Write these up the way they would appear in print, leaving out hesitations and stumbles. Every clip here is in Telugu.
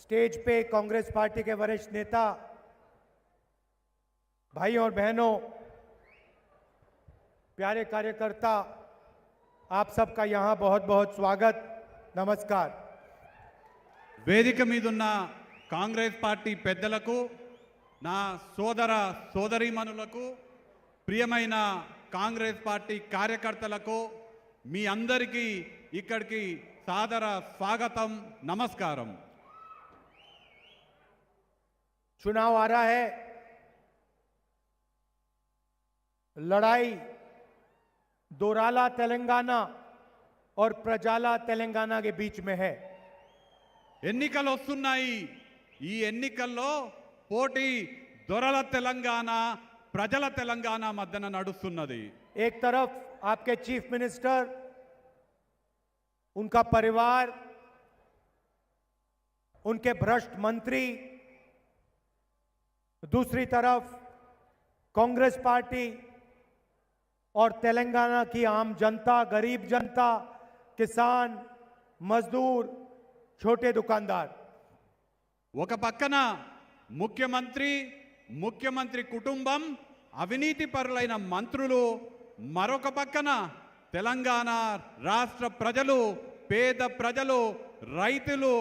स्टेज पे कांग्रेस पार्टी के वरिष्ठ नेता, भाइयों और बहनों, प्यारे कार्यकर्ता, आप सबका यहां बहुत बहुत स्वागत, नमस्कार। వేదిక మీదున్న కాంగ్రెస్ పార్టీ పెద్దలకు, నా సోదర సోదరీమణులకు, ప్రియమైన కాంగ్రెస్ పార్టీ కార్యకర్తలకు మీ అందరికీ ఇక్కడికి సాదర స్వాగతం, నమస్కారం। चुनाव आ रहा है, लड़ाई दोराला तेलंगाना और प्रजाला तेलंगाना के बीच में है। ఎన్నికలు వస్తున్నాయి। ఈ ఎన్నికల్లో పోటీ దొరల తెలంగాణ, ప్రజల తెలంగాణ మధ్యన నడుస్తున్నది। एक तरफ आपके चीफ मिनिस्टर, उनका परिवार, उनके भ्रष्ट मंत्री, दूसरी तरफ कांग्रेस पार्टी और तेलंगाना की आम जनता, गरीब जनता, किसान, मजदूर, छोटे दुकानदार। ఒక పక్కన ముఖ్యమంత్రి కుటుంబం, అవినీతి పరులైన మంత్రులు, మరొక పక్కన తెలంగాణ రాష్ట్ర ప్రజలు, పేద ప్రజలు, రైతులు,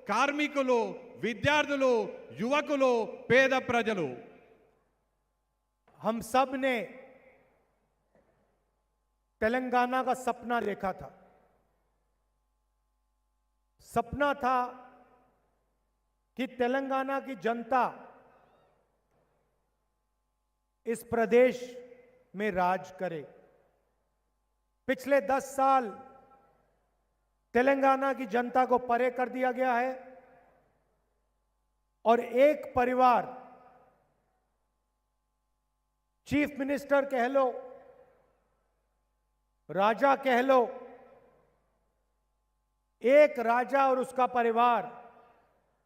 కార్మికులు, విద్యార్థులు, యువకులు, పేద ప్రజలు। हम सब ने तेलंगाना का सपना देखा था। सपना था कि तेलंगाना की जनता इस प्रदेश में राज करे। पिछले 10 साल तेलंगाना की जनता को परे कर दिया गया है और एक परिवार, चीफ मिनिस्टर कह लो, राजा कह लो, एक राजा और उसका परिवार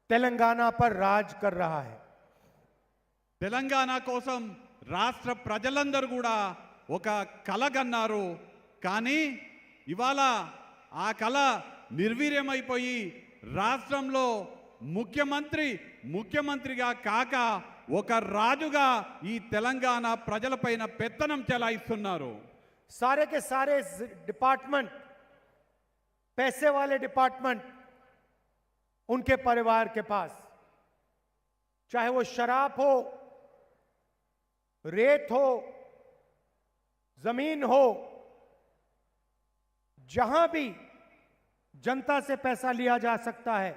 तेलंगाना पर राज कर रहा है। తెలంగాణ కోసం రాష్ట్ర ప్రజలందరూ కూడా ఒక కల కన్నారు। కానీ ఇవాళ ఆ కల నిర్వీర్యమైపోయి రాష్ట్రంలో ముఖ్యమంత్రిగా కాక ఒక రాజుగా ఈ తెలంగాణ ప్రజలపైన పెత్తనం చెలాయిస్తున్నారు। सारे के सारे डिपार्टमेंट, पैसे वाले डिपार्टमेंट उनके परिवार के पास, चाहे वो शराब हो, रेत हो, जमीन हो, जहां भी जनता से पैसा लिया जा सकता है,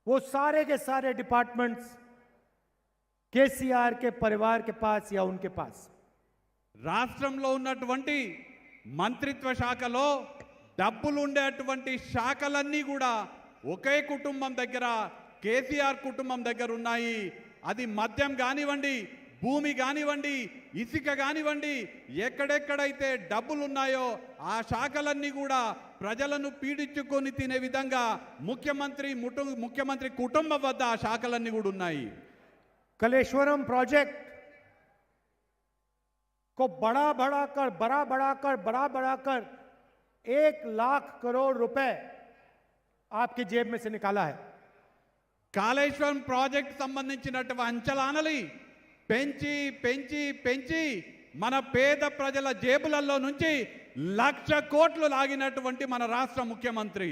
वो सारे के सारे डिपार्टमेंट्स केसीआर के परिवार के पास या उनके पास। రాష్ట్రంలో ఉన్నటువంటి మంత్రిత్వ శాఖలో డబ్బులు ఉండేటువంటి శాఖలన్నీ కూడా ఒకే కుటుంబం దగ్గర, కేసీఆర్ కుటుంబం దగ్గర ఉన్నాయి। అది మద్యం కానివ్వండి, భూమి కానివ్వండి, ఇసుక కానివ్వండి, ఎక్కడెక్కడైతే డబ్బులు ఉన్నాయో ఆ శాఖలన్నీ కూడా ప్రజలను పీడించుకొని తినే విధంగా ముఖ్యమంత్రి కుటుంబం వద్ద ఆ శాఖలన్నీ కూడా ఉన్నాయి। कलेश्वरम प्रोजेक्ट को बड़ा बढ़ाकर 1 लाख करोड़ रुपए आपकी जेब में से निकाला है। కాళేశ్వరం ప్రాజెక్ట్ సంబంధించినటువంటి అంచనాలని పెంచి పెంచి పెంచి మన పేద ప్రజల జేబులలో నుంచి 1,00,000 కోట్లు లాగినటువంటి మన రాష్ట్ర ముఖ్యమంత్రి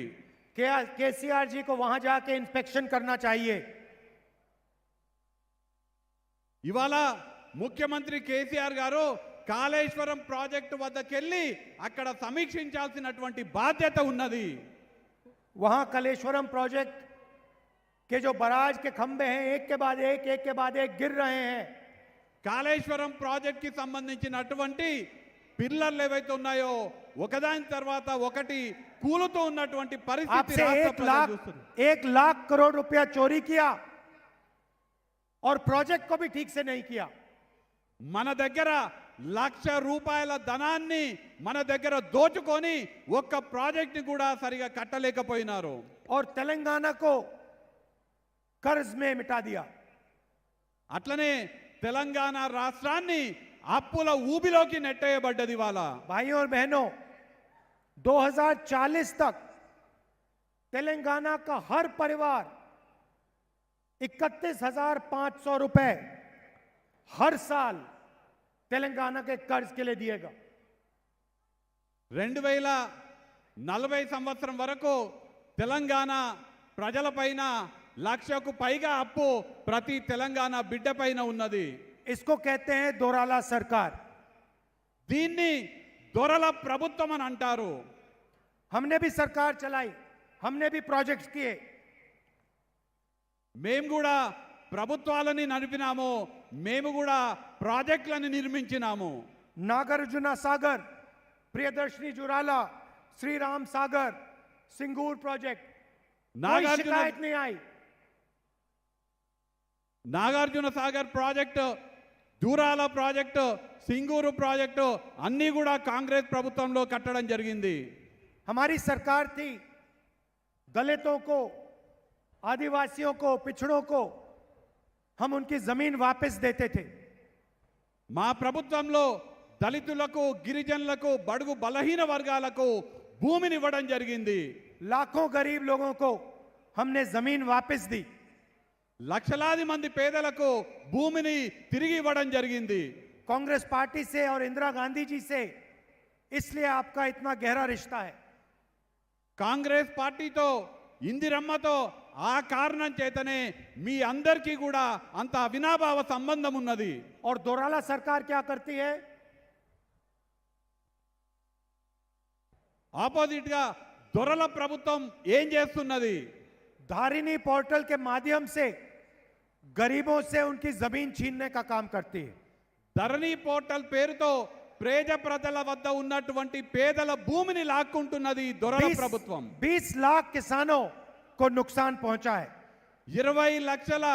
केसीआर जी को वहां जाके इंस्पेक्शन करना चाहिए। ఇవాళ ముఖ్యమంత్రి కేసీఆర్ గారు కాళేశ్వరం ప్రాజెక్టు వద్దకెళ్ళి అక్కడ సమీక్షించాల్సినటువంటి బాధ్యత ఉన్నది। वहां कलेश्वरम प्रोजेक्ट के जो बराज के खंभे हैं, एक के बाद एक गिर रहे हैं। కాళేశ్వరం ప్రాజెక్ట్ కి సంబంధించినటువంటి పిల్లర్లు ఏవైతే ఉన్నాయో ఒకదాని తర్వాత ఒకటి కూలుతూ ఉన్నటువంటి పరిస్థితి రాష్ట్ర ప్రజలు చూస్తున్నారు। 1 लाख करोड़ रुपया चोरी किया और प्रोजेक्ट को भी ठीक से नहीं किया। మన దగ్గర 1,00,000 రూపాయల ధనాన్ని మన దగ్గర దోచుకొని ఒక్క ప్రాజెక్ట్ ని కూడా సరిగా కట్టలేకపోయినారు। और तेलंगाना को कर्ज में मिटा दिया। అట్లనే తెలంగాణ రాష్ట్రాన్ని అప్పుల ఊబిలోకి నెట్టేయబడ్డది। వాళ్ళ भाइयों और बहनों, 2040 तक तेलंगाना का हर परिवार 31,500 रुपए हर साल तेलंगाना के कर्ज के लिए दिएगा। 2040 సంవత్సరం వరకు తెలంగాణ ప్రజలపైన లక్షకు పైగా అప్పు ప్రతి తెలంగాణ బిడ్డపైన ఉన్నది। इसको कहते हैं दोराला सरकार। దీన్ని దొరల ప్రభుత్వం అని అంటారు। हमने भी सरकार चलाई, हमने भी प्रोजेक्ट्स किए। మేము కూడా ప్రభుత్వాలని నడిపినాము, మేము కూడా ప్రాజెక్టులను నిర్మించినాము। नागार्जुना सागर, प्रियदर्शनी जुराला, श्री राम सागर, सिंगूर प्रोजेक्ट, कोई शिकायत नहीं आई। నాగార్జున సాగర్ ప్రాజెక్టు, దూరాల ప్రాజెక్టు, సింగూరు ప్రాజెక్టు అన్నీ కూడా కాంగ్రెస్ ప్రభుత్వంలో కట్టడం జరిగింది। हमारी सरकार थी, दलितों को, आदिवासियों को, पिछड़ों को हम उनकी जमीन वापस देते थे। మా ప్రభుత్వంలో దళితులకు, గిరిజనులకు, బడుగు బలహీన వర్గాలకు భూమిని ఇవ్వడం జరిగింది। लाखों गरीब लोगों को हमने जमीन वापस दी। లక్షలాది మంది పేదలకు భూమిని తిరిగి ఇవ్వడం జరిగింది। कांग्रेस पार्टी से और इंदिरा गांधी जी से इसलिए आपका इतना गहरा रिश्ता है। కాంగ్రెస్ పార్టీతో, ఇందిరమ్మతో ఆ కారణం చేతనే మీ అందరికీ కూడా అంత అవినాభావ సంబంధం ఉన్నది। और दोराला सरकार क्या करती है? ఆపోజిట్ గా దొరల ప్రభుత్వం ఏం చేస్తున్నది? धारिनी पोर्टल के माध्यम से गरीबों से उनकी जमीन छीनने का काम करती है। ధరణి పోర్టల్ పేరుతో పేద ప్రజల వద్ద ఉన్నటువంటి పేదల భూమిని లాక్కుంటున్నది దొరల ప్రభుత్వం। 20 लाख किसानों को नुकसान पहुंचा है 20 లక్షల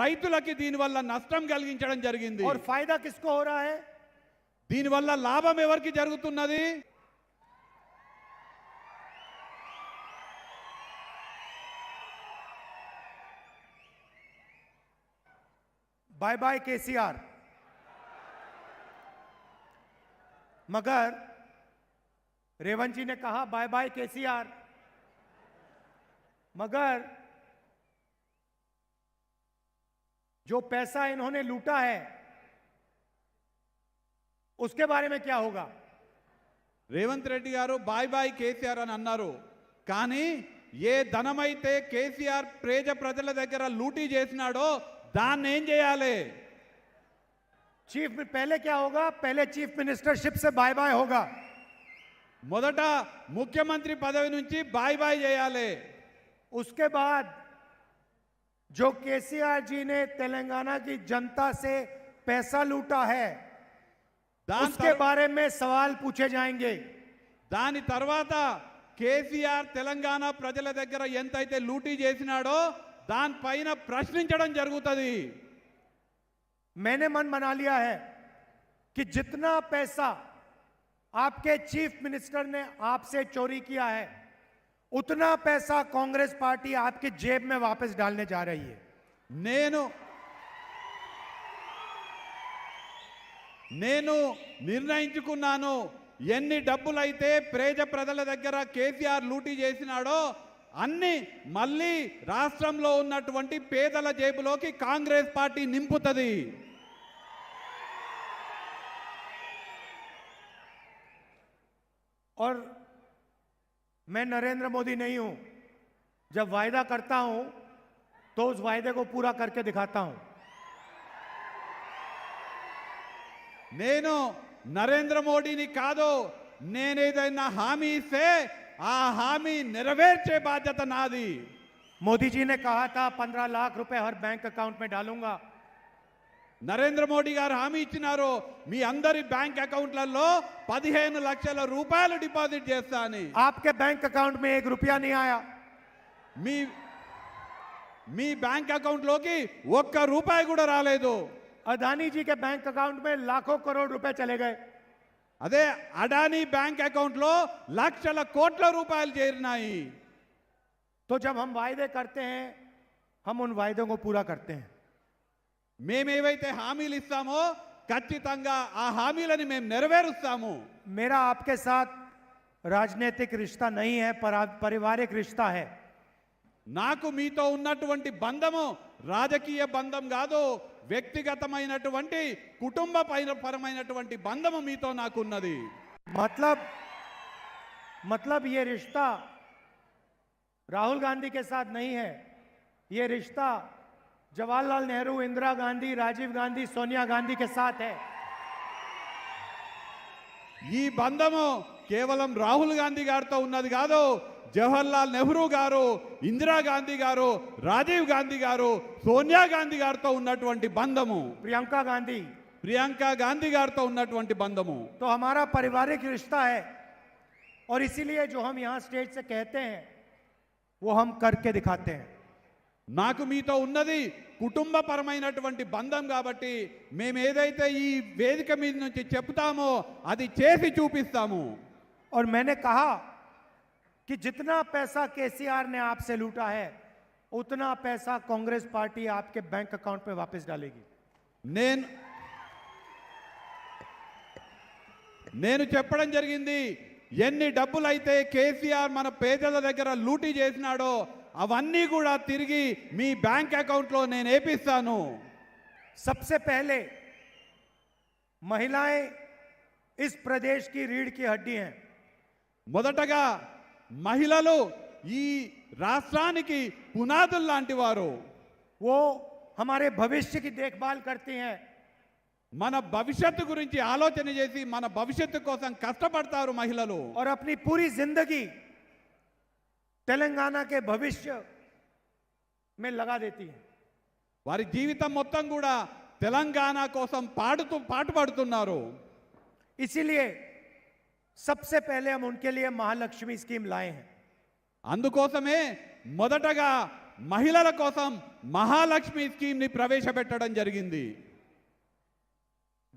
రైతులకి దీనివల్ల నష్టం కలిగించడం జరిగింది। और फायदा किसको हो रहा है? దీనివల్ల లాభం ఎవరికి జరుగుతున్నది? Bye bye KCR. मगर रेवंत जी ने कहा बाय बाय केसीआर, मगर जो पैसा इन्होंने लूटा है उसके बारे में क्या होगा? రేవంత్ రెడ్డి గారు బాయ్ బాయ్ కేసీఆర్ అని అన్నారు, కానీ ఏ ధనమైతే కేసీఆర్ పేద ప్రజల దగ్గర లూటీ చేసినాడో దాన్ని ఏం చేయాలి? चीफ में पहले क्या होगा? पहले चीफ मिनिस्टरशिप से बाय बाय होगा। మొదట ముఖ్యమంత్రి పదవి నుంచి బాయ్ బాయ్ చేయాలి। उसके बाद जो केसीआर जी ने तेलंगाना की जनता से पैसा लूटा है उसके बारे में सवाल पूछे जाएंगे। దాని తర్వాత కేసీఆర్ తెలంగాణ ప్రజల దగ్గర ఎంతైతే లూటీ చేసినాడో దానిపైన ప్రశ్నించడం జరుగుతుంది। मैंने मन बना लिया है कि जितना पैसा आपके चीफ मिनिस्टर ने आपसे चोरी किया है उतना पैसा कांग्रेस पार्टी आपकी जेब में वापस डालने जा रही है। నేను నిర్ణయించుకున్నాను, ఎన్ని డబ్బులైతే పేద ప్రజల దగ్గర కేసీఆర్ లూటీ చేసినాడో అన్ని మళ్ళీ రాష్ట్రంలో ఉన్నటువంటి పేదల జేబులోకి కాంగ్రెస్ పార్టీ నింపుతుంది। और मैं नरेंद्र मोदी नहीं हूं, जब वायदा करता हूं तो उस वायदे को पूरा करके दिखाता हूं। నేను నరేంద్ర మోడీని కాదు, నేనేదైనా హామీ ఇస్తే ఆ హామీ నెరవేర్చే బాధ్యత నాది। मोदी जी ने कहा था 15 लाख रुपए हर बैंक अकाउंट में डालूंगा। నరేంద్ర మోడీ గారు హామీ ఇచ్చినారు, మీ అందరి బ్యాంక్ అకౌంట్లలో 15 లక్షల రూపాయలు డిపాజిట్ చేస్తా అని। आपके बैंक अकाउंट में 1 रुपया नहीं आया। మీ బ్యాంక్ అకౌంట్ లోకి 1 రూపాయి కూడా రాలేదు। अदानी जी के बैंक अकाउंट में लाखों करोड़ रुपए चले गए। అదే అడానీ బ్యాంక్ అకౌంట్ లో లక్షల కోట్ల రూపాయలు చేరినాయి। तो जब हम वायदे करते हैं हम उन वायदों को पूरा करते हैं। మేమేవైతే హామీలు ఇస్తామో ఖచ్చితంగా ఆ హామీలను మేము నెరవేరుస్తాము। मेरा आपके साथ राजनीतिक रिश्ता नहीं है, पारिवारिक रिश्ता है। నాకు మీతో ఉన్నటువంటి బంధము రాజకీయ బంధం కాదు, వ్యక్తిగతమైనటువంటి కుటుంబ పరమైనటువంటి బంధము మీతో నాకు ఉన్నది. मतलब ये रिश्ता राहुल गांधी के साथ नहीं है, ये रिश्ता जवाहरलाल नेहरू, इंदिरा गांधी, राजीव गांधी, सोनिया गांधी के साथ है. ఈ బంధము కేవలం రాహుల్ గాంధీ గారితో ఉన్నది కాదు, జవహర్లాల్ నెహ్రూ గారు, ఇందిరా గాంధీ గారు, రాజీవ్ గాంధీ గారు, సోనియా గాంధీ గారితో ఉన్నటువంటి బంధము, ప్రియాంక గాంధీ గారితో ఉన్నటువంటి బంధము. तो हमारा पारिवारिक रिश्ता है और इसीलिए जो हम यहां स्टेज से कहते हैं वो हम करके दिखाते हैं. నాకు మీతో ఉన్నది కుటుంబపరమైనటువంటి బంధం కాబట్టి మేము ఏదైతే ఈ వేదిక మీద నుంచి చెప్తామో అది చేసి చూపిస్తాము. और मैंने कहा कि जितना पैसा केसीआर ने आपसे लूटा है उतना पैसा कांग्रेस पार्टी आपके बैंक अकाउंट में वापस डालेगी. నేను చెప్పడం జరిగింది, ఎన్ని డబ్బులైతే కేసీఆర్ మన పేదల దగ్గర లూటీ చేసినాడో అవన్నీ కూడా తిరిగి మీ బ్యాంక్ అకౌంట్ లో నేను వేపిస్తాను. सबसे पहले महिलाएं इस प्रदेश की रीढ़ की हड्डी हैं. మొదటగా మహిళలు ఈ రాష్ట్రానికి పునాదులు లాంటి వారు. वो हमारे भविष्य की देखभाल करती हैं. మన భవిష్యత్తు గురించి ఆలోచన చేసి మన భవిష్యత్తు కోసం కష్టపడతారు మహిళలు. और अपनी पूरी जिंदगी तेलंगाना के भविष्य में लगा देती है. వారి జీవితం మొత్తం కూడా తెలంగాణ కోసం పాటుపడుతున్నారు. इसीलिए सबसे पहले हम उनके लिए महालक्ष्मी स्कीम लाए हैं. అందుకోసమే మొదటగా మహిళల కోసం మహాలక్ష్మి స్కీమ్ ని ప్రవేశపెట్టడం జరిగింది.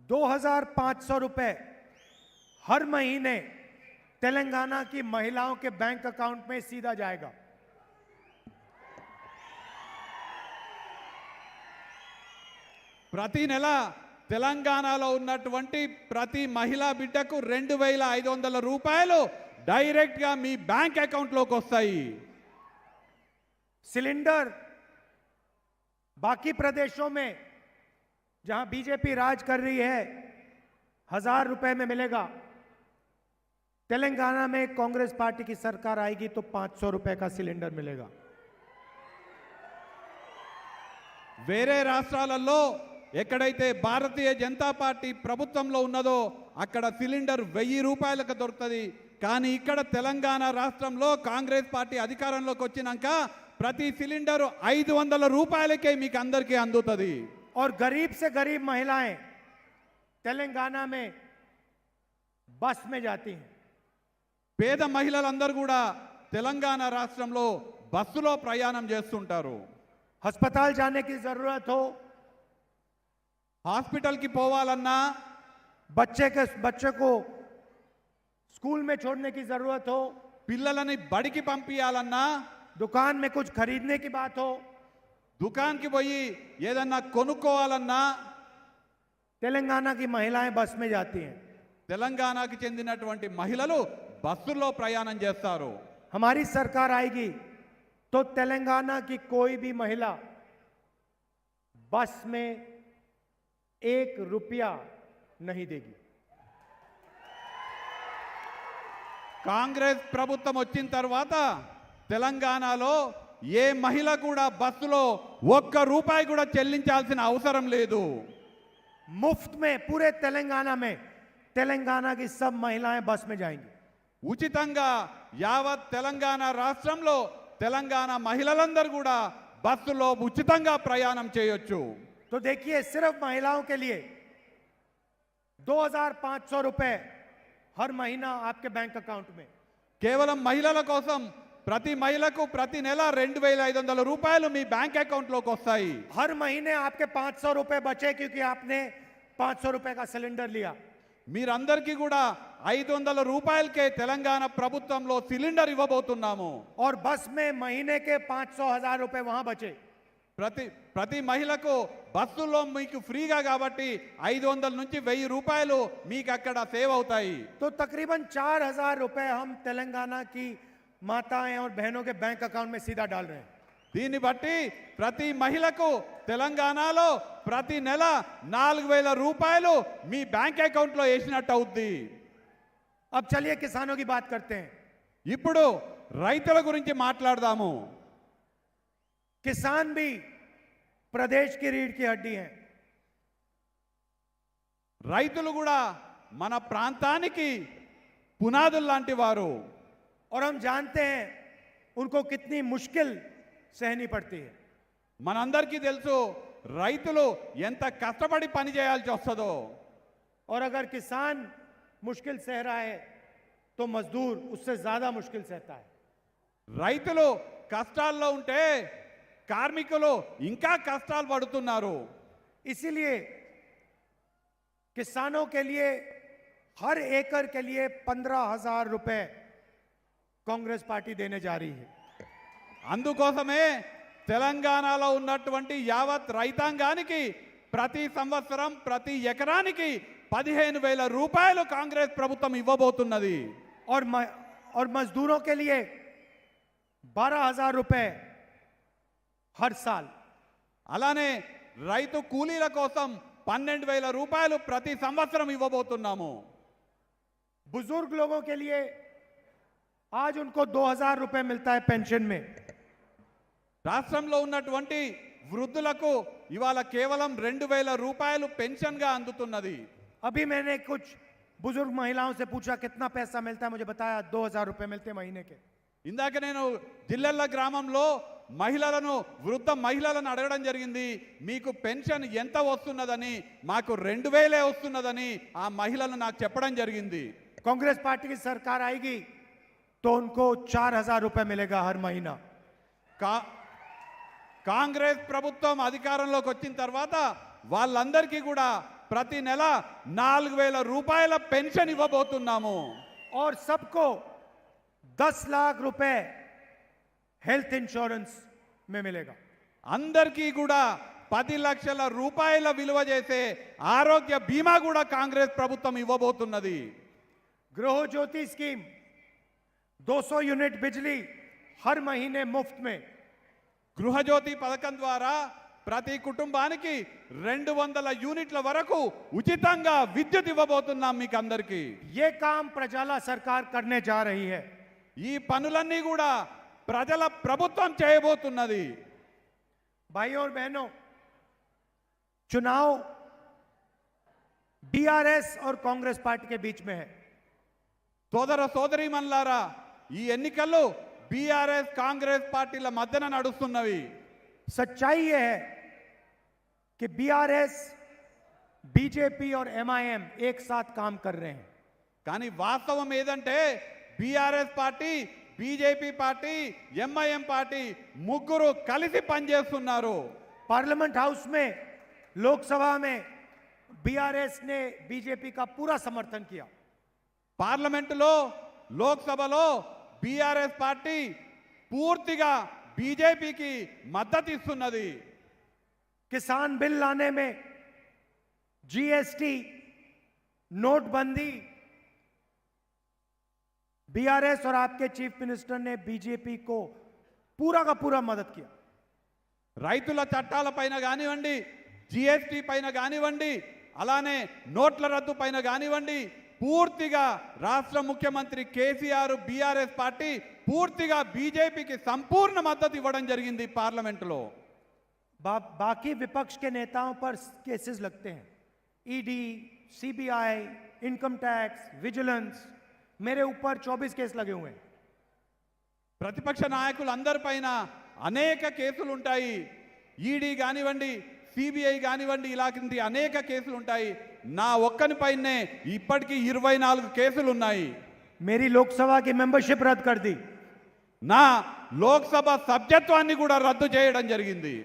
2500 रुपए हर महीने तेलंगाना की महिलाओं के बैंक अकाउंट में सीधा जाएगा. ప్రతి నెల తెలంగాణలో ఉన్నటువంటి ప్రతి మహిళా బిడ్డకు 2500 రూపాయలు డైరెక్ట్ గా మీ బ్యాంక్ అకౌంట్ లోకి వస్తాయి. सिलेंडर बाकी प्रदेशों में जहां बीजेपी राज कर रही है 1000 रुपए में मिलेगा. तेलंगाना में कांग्रेस पार्टी की सरकार आएगी तो 500 रुपए का सिलेंडर मिलेगा. వేరే రాష్ట్రాలలో ఎక్కడైతే భారతీయ జనతా పార్టీ ప్రభుత్వంలో ఉన్నదో అక్కడ సిలిండర్ 1000 రూపాయలకు దొరుకుతుంది. కానీ ఇక్కడ తెలంగాణ రాష్ట్రంలో కాంగ్రెస్ పార్టీ అధికారంలోకి వచ్చినాక ప్రతి సిలిండర్ 500 రూపాయలకే మీకు అందరికీ అందుతుంది. और गरीब से गरीब महिलाएं तेलंगाना में बस में जाती हैं. పేద మహిళలందరూ కూడా తెలంగాణ రాష్ట్రంలో బస్సులో ప్రయాణం చేస్తుంటారు. अस्पताल जाने की जरूरत हो, హాస్పిటల్కి పోవాలన్నా, बच्चे को स्कूल में छोड़ने की जरूरत हो, పిల్లలని బడికి పంపించాలన్నా, दुकान में कुछ खरीदने की बात हो, దుకాణానికి పోయి ఏదన్నా కొనుక్కోవాలన్నా तेलंगाना की महिलाएं बस में जाती हैं. తెలంగాణకి చెందినటువంటి మహిళలు బస్సుల్లో ప్రయాణం చేస్తారు. हमारी सरकार आएगी तो तेलंगाना की कोई भी महिला बस में 1 रुपया नहीं देगी. కాంగ్రెస్ ప్రభుత్వం వచ్చిన తర్వాత తెలంగాణలో ఏ మహిళ కూడా బస్సులో 1 రూపాయి కూడా చెల్లించాల్సిన అవసరం లేదు. मुफ्त में पूरे तेलंगाना में तेलंगाना की सब महिलाएं बस में जाएंगी. ఉచితంగా యావత్ తెలంగాణ రాష్ట్రంలో తెలంగాణ మహిళలందరూ కూడా బస్సులో ఉచితంగా ప్రయాణం చేయొచ్చు. तो देखिए सिर्फ महिलाओं के लिए 2500 रुपए हर महीना आपके बैंक अकाउंट में. కేవలం మహిళల కోసం ప్రతి మహిళకు ప్రతి నెల 2500 రూపాయలు మీ బ్యాంక్ అకౌంట్ లోకి వస్తాయి. हर महीने आपके 500 रुपए बचे क्योंकि आपने 500 रुपए का सिलेंडर लिया. మీరందరికీ కూడా 500 రూపాయలకే తెలంగాణ ప్రభుత్వంలో సిలిండర్ ఇవ్వబోతున్నాము. और बस में महीने के 500,000 रुपए वहां बचे. ప్రతి మహిళకు బస్సులో మీకు ఫ్రీగా కాబట్టి 500 నుంచి 1000 రూపాయలు మీకు అక్కడ సేవ్ అవుతాయి. तो तकरीबन 4000 रुपए हम तेलंगाना की माताएं और बहनों के बैंक अकाउंट में सीधा डाल रहे हैं. దీన్ని బట్టి ప్రతి మహిళకు తెలంగాణలో ప్రతి నెల 4,000 రూపాయలు మీ బ్యాంక్ అకౌంట్లో వేసినట్టు అవుద్ది. अब चलिए किसानों की बात करते हैं। ఇప్పుడు రైతుల గురించి మాట్లాడదాము. किसान भी प्रदेश की रीढ़ की हड्डी हैं। రైతులు కూడా మన ప్రాంతానికి పునాదులు లాంటి వారు. और हम जानते हैं उनको कितनी मुश्किल सहनी पड़ती है। మనందరికీ తెలుసు రైతులు ఎంత కష్టపడి పని చేయాల్సి వస్తుందో. और अगर किसान मुश्किल सह रहा है तो मजदूर उससे ज्यादा मुश्किल सहता है। రైతులు కష్టాల్లో ఉంటే కార్మికులు ఇంకా కష్టాలు పడుతున్నారు. इसीलिए किसानों के लिए हर एकड़ के लिए 15,000 रुपए कांग्रेस पार्टी देने जा रही है। అందుకోసమే తెలంగాణలో ఉన్నటువంటి యావత్ రైతాంగానికి ప్రతి సంవత్సరం ప్రతి ఎకరానికి 15,000 రూపాయలు కాంగ్రెస్ ప్రభుత్వం ఇవ్వబోతున్నది. और मजदूरों के लिए 12,000 रुपए हर साल। అలానే రైతు కూలీల కోసం 12,000 రూపాయలు ప్రతి సంవత్సరం ఇవ్వబోతున్నాము. बुजुर्ग लोगों के लिए आज उनको 2,000 रुपए मिलता है पेंशन में। రాష్ట్రంలో ఉన్నటువంటి వృద్ధులకు ఇవాళ కేవలం 2,000 రూపాయలు పెన్షన్గా అందుతున్నది. अभी मैंने कुछ बुजुर्ग महिलाओं से पूछा कितना पैसा मिलता है, मुझे बताया 2,000 रुपए मिलते महीने के। ఇందాక నేను జిల్లెళ్ళ గ్రామంలో మహిళలను వృద్ధ మహిళలను అడగడం జరిగింది, మీకు పెన్షన్ ఎంత వస్తున్నదని. మాకు 2,000 వస్తున్నదని ఆ మహిళలు నాకు చెప్పడం జరిగింది. कांग्रेस पार्टी की सरकार आएगी तो उनको 4,000 रुपए मिलेगा हर महीना। కాంగ్రెస్ ప్రభుత్వం అధికారంలోకి వచ్చిన తర్వాత వాళ్ళందరికీ కూడా ప్రతి నెల 4,000 రూపాయల పెన్షన్ ఇవ్వబోతున్నాము. और सबको 10 लाख रुपए हेल्थ इंश्योरेंस में मिलेगा। అందరికీ కూడా 10 లక్షల రూపాయల విలువ చేసే ఆరోగ్య బీమా కూడా కాంగ్రెస్ ప్రభుత్వం ఇవ్వబోతున్నది. गृह ज्योति स्कीम 200 यूनिट बिजली हर महीने मुफ्त में। గృహజ్యోతి పథకం ద్వారా ప్రతి కుటుంబానికి 200 యూనిట్ల వరకు ఉచితంగా విద్యుత్ ఇవ్వబోతున్నాం మీకు అందరికీ. ये काम प्रजाला सरकार करने जा रही है। ఈ పనులన్నీ కూడా ప్రజల ప్రభుత్వం చేయబోతున్నది. भाइयों और बहनों, चुनाव बीआरएस और कांग्रेस पार्टी के बीच में है। సోదర సోదరీమణులారా, ఈ ఎన్నికలు బీఆర్ఎస్ కాంగ్రెస్ పార్టీల మధ్యన నడుస్తున్నవి. सच्चाई ये है कि बीआरएस, बीजेपी और एमआईएम एक साथ काम कर रहे हैं। కానీ వాస్తవం ఏదంటే BRS party, BJP party, MIM party ముగ్గురు కలిసి పనిచేస్తున్నారు. पार्लियामेंट हाउस में, लोकसभा में बीआरएस ने बीजेपी का पूरा समर्थन किया। పార్లమెంటులో, లోక్సభలో బీఆర్ఎస్ పార్టీ పూర్తిగా బీజేపీకి మద్దతు ఇస్తున్నది. किसान बिल लाने में, जीएसटी, नोटबंदी, बीआरएस और आपके चीफ मिनिस्टर ने बीजेपी को पूरा का पूरा मदद किया। రైతుల చట్టాల పైన కానివ్వండి, జిఎస్టీ పైన కానివ్వండి, అలానే నోట్ల రద్దు పైన కానివ్వండి, పూర్తిగా రాష్ట్ర ముఖ్యమంత్రి కేసీఆర్, బీఆర్ఎస్ పార్టీ పూర్తిగా బీజేపీకి సంపూర్ణ మద్దతు ఇవ్వడం జరిగింది పార్లమెంటులో. बाकी विपक्ष के नेताओं पर केसेस लगते हैं, ED, CBI, income tax, vigilance. मेरे ऊपर 24 केस लगे हुए हैं। ప్రతిపక్ష నాయకులందరిపైన అనేక కేసులు ఉంటాయి. ఈడీ కానివ్వండి, సిబిఐ కానివ్వండి, ఇలాంటి అనేక కేసులు ఉంటాయి. నా ఒక్కనిపైనే ఇప్పటికీ 24 కేసులు ఉన్నాయి. मेरी लोकसभा की मेंबरशिप रद्द कर दी। నా లోక్సభ సభ్యత్వాన్ని కూడా రద్దు చేయడం జరిగింది.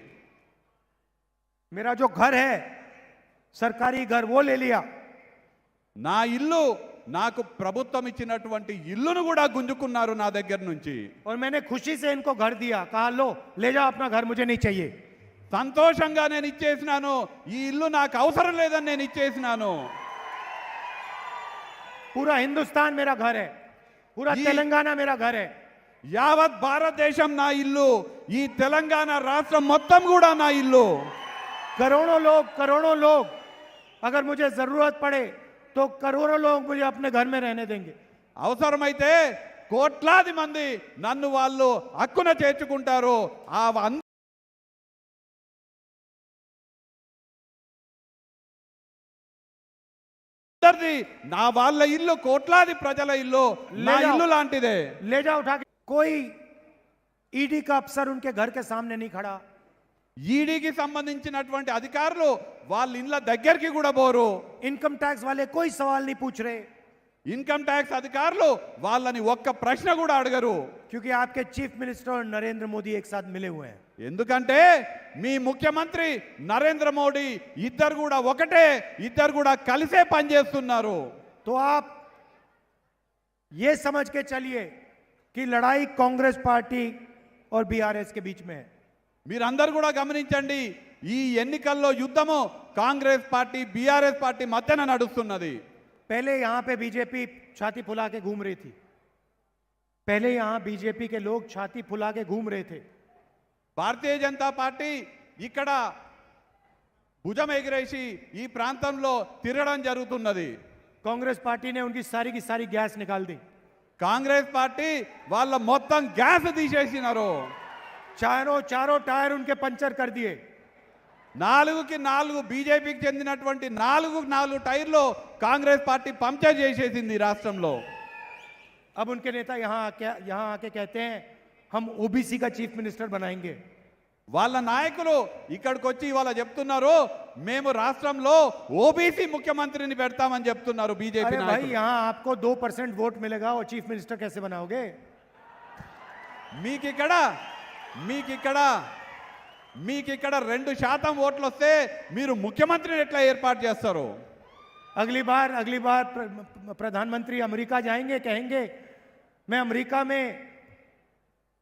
मेरा जो घर है, सरकारी घर, वो ले लिया। నా ఇల్లు, నాకు ప్రభుత్వం ఇచ్చినటువంటి ఇల్లును కూడా గుంజుకున్నారు నా దగ్గర నుంచి. और मैंने खुशी से इनको घर दिया, कहा लो ले जाओ अपना घर, मुझे नहीं चाहिए। సంతోషంగా నేను ఇచ్చేసినాను. ఈ ఇల్లు నాకు అవసరం లేదని నేను ఇచ్చేసినాను. पूरा हिंदुस्तान मेरा घर है, पूरा तेलंगाना मेरा घर है। యావత్ భారతదేశం నా ఇల్లు, ఈ తెలంగాణ రాష్ట్రం మొత్తం కూడా నా ఇల్లు. करोड़ों लोग अगर मुझे जरूरत पड़े तो करोड़ों लोग मुझे अपने घर में रहने देंगे. అవసరమైతే కోట్లాది మంది నన్ను వాళ్ళు హక్కున చేర్చుకుంటారు. ఆ అందరిది నా వాళ్ళ ఇల్లు, కోట్లాది ప్రజల ఇల్లు నా ఇల్లు లాంటిదే. ले जाओ उठा के. कोई ईडी का अफसर उनके घर के सामने नहीं खड़ा. ఈడీకి సంబంధించినటువంటి అధికారులు వాళ్ళ ఇళ్ళ దగ్గరికి కూడా పోరు. इनकम टैक्स वाले कोई सवाल नहीं पूछ रहे. ఇన్కమ్ ట్యాక్స్ అధికారులు వాళ్ళని ఒక్క ప్రశ్న కూడా అడగరు. क्योंकि आपके चीफ मिनिस्टर और नरेंद्र मोदी एक साथ मिले हुए हैं. ఎందుకంటే మీ ముఖ్యమంత్రి నరేంద్ర మోడీ ఇద్దరు కూడా ఒకటే, ఇద్దరు కూడా కలిసే పనిచేస్తున్నారు. तो आप ये समझ के चलिए कि लड़ाई कांग्रेस पार्टी और बीआरएस के बीच में है. మీరందరూ కూడా గమనించండి, ఈ ఎన్నికల్లో యుద్ధము కాంగ్రెస్ పార్టీ బీఆర్ఎస్ పార్టీ మధ్యన నడుస్తున్నది. पहले यहां पे बीजेपी छाती फुला के घूम रही थी. पहले यहां बीजेपी के लोग छाती फुला के घूम रहे थे. భారతీయ జనతా పార్టీ ఇక్కడ భుజం ఎగిరేసి ఈ ప్రాంతంలో తిరగడం జరుగుతున్నది. कांग्रेस पार्टी ने उनकी सारी की सारी गैस निकाल दी. కాంగ్రెస్ పార్టీ వాళ్ళ మొత్తం గ్యాస్ తీసేసినారు. चारों टायर उनके पंचर कर दिए. 4కి 4 బీజేపీకి చెందినటువంటి 4 టైర్లు కాంగ్రెస్ పార్టీ పంక్చర్ చేసేసింది రాష్ట్రంలో. अब उनके नेता यहां आके कहते हैं हम ओबीसी का चीफ मिनिस्टर बनाएंगे. వాళ్ళ నాయకులు ఇక్కడికి వచ్చి ఇవాళ చెప్తున్నారు, మేము రాష్ట్రంలో ఓబీసీ ముఖ్యమంత్రిని పెడతామని చెప్తున్నారు బీజేపీ अरे भाई నాయకులు. यहां आपको 2% वोट मिलेगा और चीफ मिनिस्टर कैसे बनाओगे? మీకిక్కడ 2% ఓట్లు వస్తే మీరు ముఖ్యమంత్రిని ఎట్లా ఏర్పాటు చేస్తారు? अगली बार प्रधानमंत्री अमेरिका जाएंगे, कहेंगे मैं अमेरिका में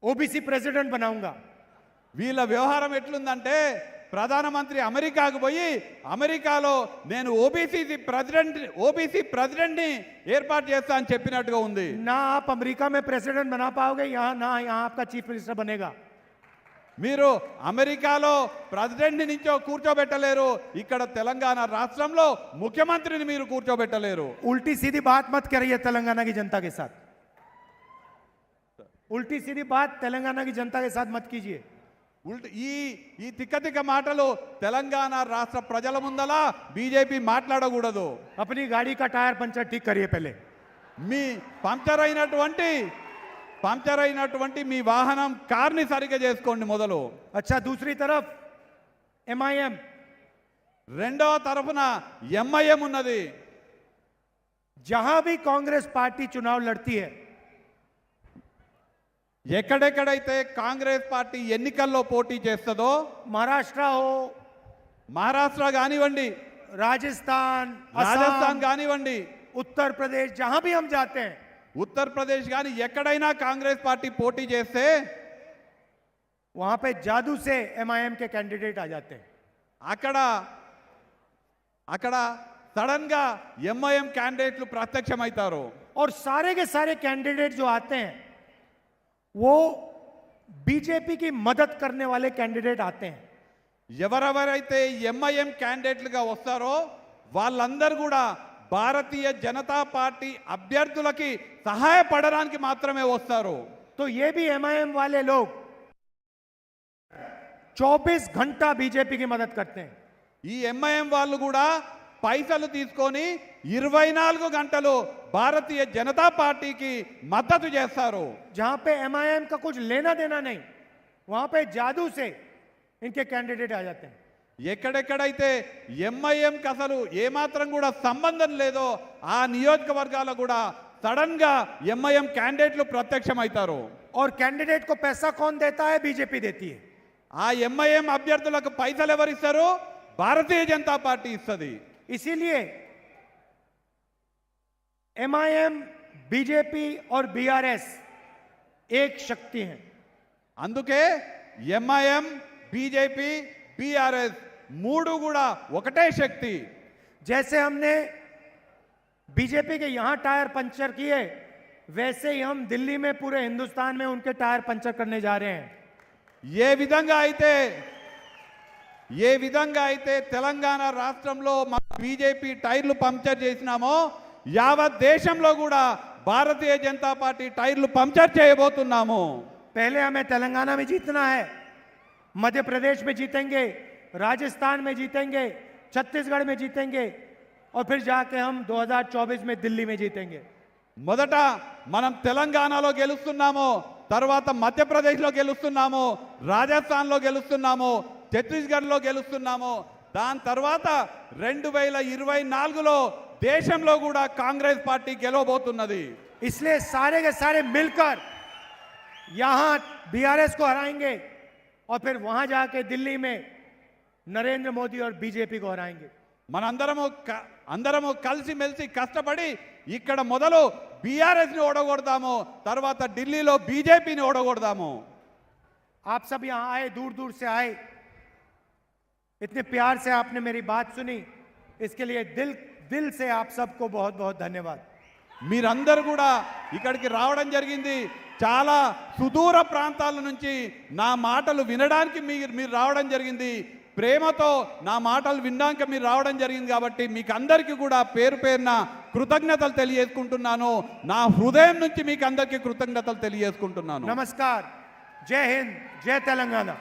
ओबीसी प्रेसिडेंट बनाऊंगा. వీళ్ళ వ్యవహారం ఎట్లుందంటే ప్రధానమంత్రి అమెరికాకు పోయి అమెరికాలో నేను ఓబీసీ ప్రెసిడెంట్ని ఏర్పాటు చేస్తా అని చెప్పినట్టుగా ఉంది. ना आप अमेरिका में प्रेसिडेंट बना पाओगे, यहाँ आपका चीफ मिनिस्टर बनेगा. మీరు అమెరికాలో ప్రెసిడెంట్ని నుంచో కూర్చోబెట్టలేరు, ఇక్కడ తెలంగాణ రాష్ట్రంలో ముఖ్యమంత్రిని మీరు కూర్చోబెట్టలేరు. उल्टी सीधी बात मत करिए तेलंगाना की जनता के साथ. उल्टी सीधी बात तेलंगाना की जनता के साथ मत कीजिए. ఈ తిక్క మాటలు తెలంగాణ రాష్ట్ర ప్రజల ముందల బీజేపీ మాట్లాడకూడదు. अपनी गाड़ी का टायर पंचर ठीक करिए पहले. మీ పంక్చర్ అయినటువంటి మీ వాహనం కార్ని సరిగా చేసుకోండి మొదలు. अच्छा, दूसरी तरफ एमआईएम, రెండవ తరఫున ఎంఐఎం ఉన్నది. जहां भी कांग्रेस पार्टी चुनाव लड़ती है, ఎక్కడెక్కడైతే కాంగ్రెస్ పార్టీ ఎన్నికల్లో పోటీ చేస్తుందో, మహారాష్ట్ర కానివ్వండి, राजस्थान కానివ్వండి, उत्तर प्रदेश, जहां भी हम जाते हैं, ఉత్తరప్రదేశ్ కానీ ఎక్కడైనా కాంగ్రెస్ పార్టీ పోటీ చేస్తే वहां पे जादू से एमआईएम के कैंडिडेट आ जाते हैं. అక్కడ సడన్ గా ఎంఐఎం క్యాండిడేట్లు ప్రత్యక్షమవుతారు. और सारे के सारे कैंडिडेट जो आते हैं वो बीजेपी की मदद करने वाले कैंडिडेट आते हैं. ఎవరెవరైతే ఎంఐఎం క్యాండిడేట్లుగా వస్తారో వాళ్ళందరూ కూడా భారతీయ జనతా పార్టీ అభ్యర్థులకి సహాయపడడానికి మాత్రమే వస్తారు. तो ये भी एमआईएम वाले लोग 24 घंटा बीजेपी की मदद करते हैं. ఈ ఎంఐఎం వాళ్ళు కూడా పైసలు తీసుకొని 24 గంటలు భారతీయ జనతా పార్టీకి మద్దతు చేస్తారు. जहां पे एमआईएम का कुछ लेना देना नहीं, वहां पे जादू से इनके कैंडिडेट आ जाते हैं. ఎక్కడెక్కడైతే ఎంఐఎంకి అసలు ఏమాత్రం కూడా సంబంధం లేదో ఆ నియోజకవర్గాలకు కూడా సడన్ గా ఎంఐఎం క్యాండిడేట్లు ప్రత్యక్షమవుతారు. और कैंडिडेट को पैसा कौन देता है? बीजेपी देती है. ఆ ఎంఐఎం అభ్యర్థులకు పైసలు ఎవరిస్తారు? భారతీయ జనతా పార్టీ ఇస్తుంది. इसीलिए एमआईएम, बीजेपी और बीआरएस एक शक्ति है. అందుకే ఎంఐఎం, బీజేపీ, బీఆర్ఎస్ మూడు కూడా ఒకటే శక్తి. जैसे हमने बीजेपी के यहां टायर पंचर किए, वैसे ही हम दिल्ली में पूरे हिंदुस्तान में उनके टायर पंचर करने जा रहे हैं। ఏ విధంగా అయితే తెలంగాణ రాష్ట్రంలో మా బీజేపీ టైర్లు పంక్చర్ చేసినామో యావత్ దేశంలో కూడా భారతీయ జనతా పార్టీ టైర్లు పంక్చర్ చేయబోతున్నాము. पहले हमें तेलंगाना में जीतना है, मध्य प्रदेश में जीतेंगे, राजस्थान में जीतेंगे, छत्तीसगढ़ में जीतेंगे और फिर जाके हम 2024 में दिल्ली में जीतेंगे। మొదట మనం తెలంగాణలో గెలుస్తున్నాము, తర్వాత మధ్యప్రదేశ్లో గెలుస్తున్నాము, రాజస్థాన్లో గెలుస్తున్నాము, ఛత్తీస్గఢ్లో గెలుస్తున్నాము. దాని తర్వాత 2024లో దేశంలో కూడా కాంగ్రెస్ పార్టీ గెలవబోతున్నది. इसलिए सारे के सारे मिलकर यहां बीआरएस को हराएंगे और फिर वहां जाके दिल्ली में नरेंद्र मोदी और बीजेपी को हराएंगे। అందరము కలిసిమెలిసి కష్టపడి ఇక్కడ మొదలు బీఆర్ఎస్ ని ఓడగొడదాము, తర్వాత ఢిల్లీలో బీజేపీని ఓడగొడదాము. आप सब यहां आए, दूर दूर से आए, इतने प्यार से आपने मेरी बात सुनी, इसके लिए दिल से आप सबको बहुत बहुत धन्यवाद। మీరందరూ కూడా ఇక్కడికి రావడం జరిగింది. చాలా సుదూర ప్రాంతాల నుంచి నా మాటలు వినడానికి మీరు రావడం జరిగింది. ప్రేమతో నా మాటలు విన్నాక మీరు రావడం జరిగింది కాబట్టి మీకు అందరికీ కూడా పేరు పేరున కృతజ్ఞతలు తెలియజేసుకుంటున్నాను. నా హృదయం నుంచి మీకు అందరికీ కృతజ్ఞతలు తెలియజేసుకుంటున్నాను. नमस्कार, जय हिंद, जय तेलंगाना।